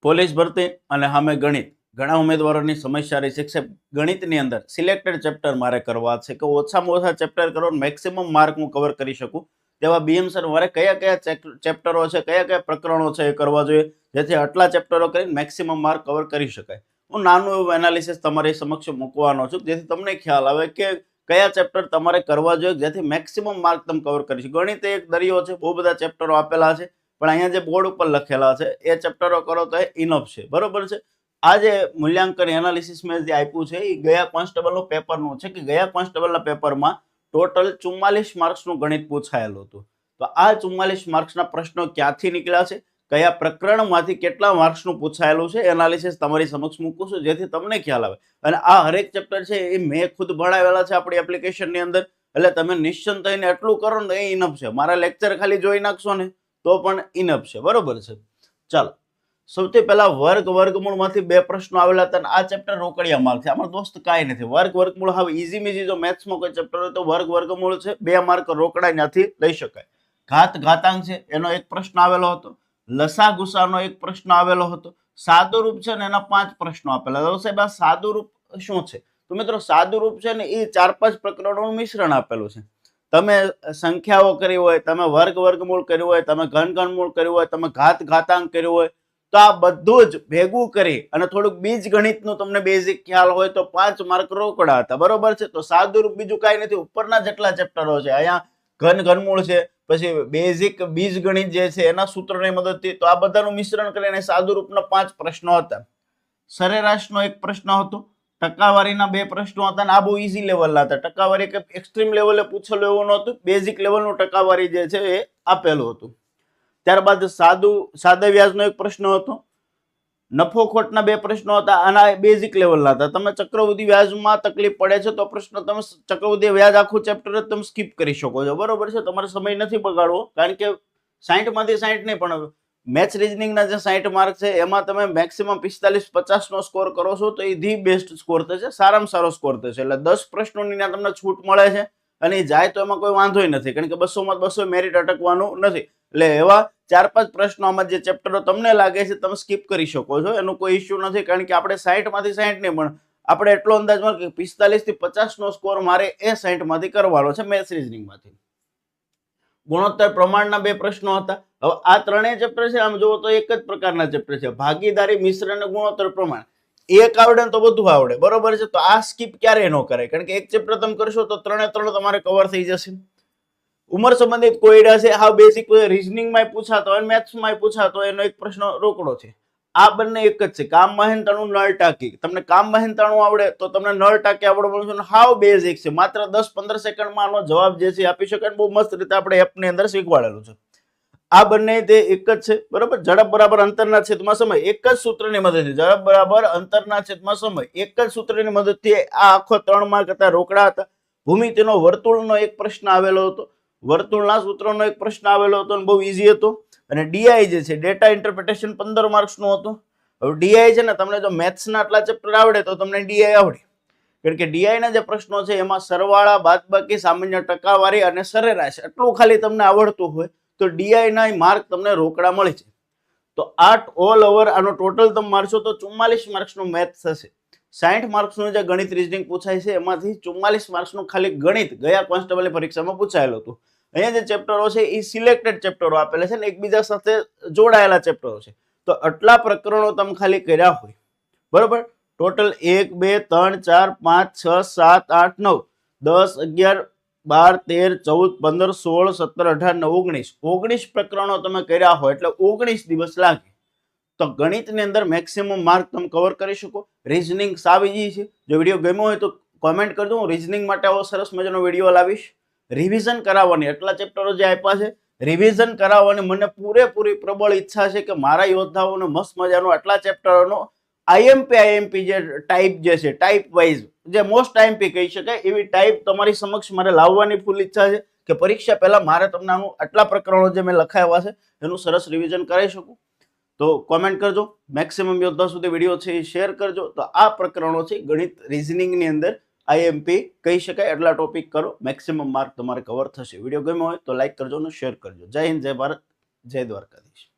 Police ભરતી અને સામે ગણિત ઘણા ઉમેદવારોની સમસ્યા રહી છે કે ગણિતની અંદર સિલેક્ટેડ ચેપ્ટર મારે કરવા છે કે ઓછામાં ઓછા ચેપ્ટર કરો, મેક્સિમમ માર્ક હું કવર કરી શકું તેવા બીએમ સર મારે કયા કયા ચેપ્ટરો છે, કયા કયા પ્રકરણો છે એ કરવા જોઈએ જેથી આટલા ચેપ્ટરો કરીને મેક્સિમમ માર્ક કવર કરી શકાય. હું નાનું એવું એનાલિસિસ તમારી સમક્ષ મૂકવાનો છું જેથી તમને ખ્યાલ આવે કે કયા ચેપ્ટર તમારે કરવા જોઈએ જેથી મેક્સિમમ માર્ક તમે કવર કરી શકો. ગણિત એક દરિયો છે, બહુ બધા ચેપ્ટરો આપેલા છે, પણ અહીંયા જે બોર્ડ ઉપર લખેલા છે એ ચેપ્ટરો કરો તો એ ઇનફ છે. બરોબર છે. આ જે મૂલ્યાંકન એનાલિસિસ મેં જે આપ્યું છે એ ગયા કોન્સ્ટેબલનું પેપરનું છે કે ગયા કોન્સ્ટેબલના પેપરમાં ટોટલ 44 માર્ક્સનું ગણિત પૂછાયેલું હતું. તો આ 44 માર્ક્સના પ્રશ્નો ક્યાંથી નીકળ્યા છે, કયા પ્રકરણમાંથી કેટલા માર્ક્સનું પૂછાયેલું છે એનાલિસિસ તમારી સમક્ષ મૂકું છું જેથી તમને ખ્યાલ આવે. અને આ હરેક ચેપ્ટર છે એ મેં ખુદ ભણાવેલા છે આપણી એપ્લિકેશનની અંદર, એટલે તમે નિશ્ચિંત થઈને એટલું કરો ને એ ઇનફ છે. મારા લેક્ચર ખાલી જોઈ નાખશો ને તો પણ ઇનફ છે. બરોબર છે. ચાલો, સૌથી પહેલા વર્ગમૂળમાંથી 2 પ્રશ્નો આવેલા હતા. આ ચેપ્ટર રોકડિયા માર્ક છે. આમાં દોસ્ત કાંઈ નથી. વર્ગમૂળ હવે ઈઝી મીઝી જો મેથ્સમાં કોઈ ચેપ્ટર હોય તો વર્ગમૂળ છે, 2 માર્ક રોકડા ત્યાંથી લઈ શકાય. ઘાતાંક છે એનો એક પ્રશ્ન આવેલો હતો. લસા ગુસાનો એક પ્રશ્ન આવેલો હતો. સાદુરૂપ છે ને એના 5 પ્રશ્નો આપેલા હતા. સાહેબ આ સાદુરૂપ શું છે? તો મિત્રો સાદુરૂપ છે ને એ 4-5 પ્રકરણોનું મિશ્રણ આપેલું છે. તમે સંખ્યાઓ કરી હોય, તમે વર્ગમૂળ કર્યું હોય, તમે ઘનમૂળ કર્યું હોય, તમે ઘાતાંક કર્યું હોય, તો આ બધું જ ભેગું કરી અને થોડુંક બીજ ગણિતનું તમને બેઝિક ખ્યાલ હોય તો 5 માર્ક રોકડા હતા. બરોબર છે. તો સાદુરૂપ બીજું કાંઈ નથી, ઉપરના જેટલા ચેપ્ટરો છે. અહીંયા ઘનમૂળ છે, પછી બેઝિક બીજ ગણિત જે છે એના સૂત્રોની મદદથી, તો આ બધાનું મિશ્રણ કરીને સાદુરૂપના 5 પ્રશ્નો હતા. સરેરાશનો એક પ્રશ્ન હતો. ટકાવારીના 2 પ્રશ્નો હતા. આ બહુ ઈઝી લેવલના હતા. ટકાવારી કે એક્સ્ટ્રીમ લેવલે પૂછેલું એવું નહોતું, બેઝિક લેવલનું ટકાવારી જે છે એ આપેલું હતું. ત્યારબાદ સાદા વ્યાજનો એક પ્રશ્ન હતો. નફો ખોટના 2 પ્રશ્નો હતા. આના બેઝિક લેવલના હતા. તમે ચક્રવૃદ્ધિ વ્યાજમાં તકલીફ પડે છે તો પ્રશ્ન તમે ચક્રવૃદ્ધિ વ્યાજ આખું ચેપ્ટર જ તમે સ્કીપ કરી શકો છો. બરોબર છે. તમારે સમય નથી બગાડવો, કારણ કે 60 માંથી 60 નહીં, પણ મેથ્સ રીઝનિંગના જે 60 માર્ક છે એમાં તમે મેક્સિમમ 45-50 નો સ્કોર કરો છો તો એ ધી બેસ્ટ સ્કોર થશે, સારામાં સારો સ્કોર થશે. એટલે 10 પ્રશ્નોની તમને છૂટ મળે છે અને એ જાય તો એમાં કોઈ વાંધો નથી, કારણ કે 200 માં 200 મેરિટ અટકવાનું નથી. એટલે એવા 4-5 પ્રશ્નોમાં જે ચેપ્ટરો તમને લાગે છે તમે સ્કીપ કરી શકો છો, એનો કોઈ ઇશ્યુ નથી. કારણ કે આપણે 60 માંથી 60 નહીં, પણ આપણે એટલો અંદાજ મળે કે 45 થી 50 નો સ્કોર મારે એ 60 માંથી કરવાનો છે મેથ્સ રીઝનિંગમાંથી. ગુણોત્તર પ્રમાણના 2 પ્રશ્નો હતા. હવે આ ત્રણેય ચેપ્ટર છે, આમ જોવો તો એક જ પ્રકારના ચેપ્ટર છે. ભાગીદારી, મિશ્ર અને ગુણોત્તર પ્રમાણ એક આવડે તો બધું આવડે. બરોબર છે. તો આ સ્કીપ ક્યારેય ન કરાય, કારણ કે એક ચેપ્ટર તમે કરશો તો 3 તમારે કવર થઈ જશે. ઉંમર સંબંધિત કોયડા છે, હા બેઝિક રીઝનિંગમાં પૂછાતો હોય, મેથ્સમાં પૂછાતો હોય, એનો એક પ્રશ્ન રોકડો છે. આ બંને એક જ છે. કામ મહેનતાણું, નળ ટાંકી. તમને કામ મહેનતાણું આવડે તો તમને નળ ટાંકી આવડવાનું હાવ બેઝિક છે. માત્ર 10-15 સેકન્ડમાં આનો જવાબ જે છે આપી શકાય. બહુ મસ્ત રીતે આપણે એપની અંદર શીખવાડેલું છે. આ બંને તે એક જ છે. બરોબર. ઝડપ બરાબર અંતરના છેદમાં સમય, એક જ સૂત્રની મદદથી. ઝડપ બરાબર અંતરના છેદમાં સમય, એક જ સૂત્રની મદદથી આ આખો 3 માર્ક હતા, રોકડા હતા. ભૂમિતિનો વર્તુળનો એક પ્રશ્ન આવેલો હતો. વર્તુળના સૂત્રનો એક પ્રશ્ન આવેલો હતો અને બહુ ઈઝી હતો. અને ડીઆઈ જે છે ડેટા ઇન્ટરપ્રિટેશન 15 માર્ક્સનું હતું. હવે ડીઆઈ છે ને, તમને જો મેથ્સના આટલા ચેપ્ટર આવડે તો તમને ડીઆઈ આવડે, કારણ કે ડીઆઈ ના જે પ્રશ્નો છે એમાં સરવાળા, બાદબાકી, સામાન્ય ટકાવારી અને સરેરાશ એટલું ખાલી તમને આવડતું હોય તો ડીઆઈ ના માર્ક તમને રોકડા મળી છે. તો 8 ઓલ ઓવર આનો ટોટલ તમે મારશો તો 44 માર્ક્સનું મેથ્સ થશે. 60 માર્ક્સનું જે ગણિત રીઝનિંગ પૂછાય છે એમાંથી 44 માર્ક્સનું ખાલી ગણિત ગયા કોન્સ્ટેબલની પરીક્ષામાં પૂછાયેલું હતું. અહીંયા જે ચેપ્ટરો છે એ સિલેક્ટેડ ચેપ્ટરો આપેલા છે ને એકબીજા સાથે જોડાયેલા ચેપ્ટરો છે. તો આટલા પ્રકરણો તમે ખાલી કર્યા હોય, બરોબર, ટોટલ 1 2 3 4 5 6 7 8 9 10 11 12 13 14 15 16 17 18 19 પ્રકરણો તમે કર્યા હોય એટલે 19 દિવસ લાગે. તો ગણિતની અંદર મેક્સિમમ માર્ક તમે કવર કરી શકો. રીઝનિંગ સાવ ઈઝી છે. જો વિડીયો ગમ્યો હોય તો કોમેન્ટ કરજો. હું રીઝનિંગ માટે આવો સરસ મજાનો વિડીયો લાવીશ. રિવિઝન કરાવવાની, એટલા ચેપ્ટરો જે આપ્યા છે રિવિઝન કરાવવાની મને પૂરેપૂરી પ્રબળ ઈચ્છા છે કે મારા યોદ્ધાઓને મસ્ત મજાનો આટલા ચેપ્ટરોનો આઈએમપી જે ટાઈપ જે છે, ટાઈપ વાઇઝ જે મોસ્ટ આઈએમપી કહી શકાય એવી ટાઈપ તમારી સમક્ષ મારે લાવવાની ફૂલ ઈચ્છા છે કે પરીક્ષા પહેલા મારે તમને આનું આટલા પ્રકરણો જે મેં લખાવ્યા છે એનું સરસ રિવિઝન કરાવી શકું. તો કોમેન્ટ કરજો. મેક્સિમમ યોદ્ધા સુધી વિડીયો છે એ શેર કરજો. તો આ પ્રકરણો છે ગણિત રીઝનિંગની અંદર આઈએમપી કહી શકાય એટલા ટોપિક કરો, મેક્સિમમ માર્ક તમારે કવર થશે. વિડીયો ગમ્યો હોય તો લાઈક કરજો અને શેર કરજો. જય હિન્દ, જય ભારત, જય દ્વારકાધીશ.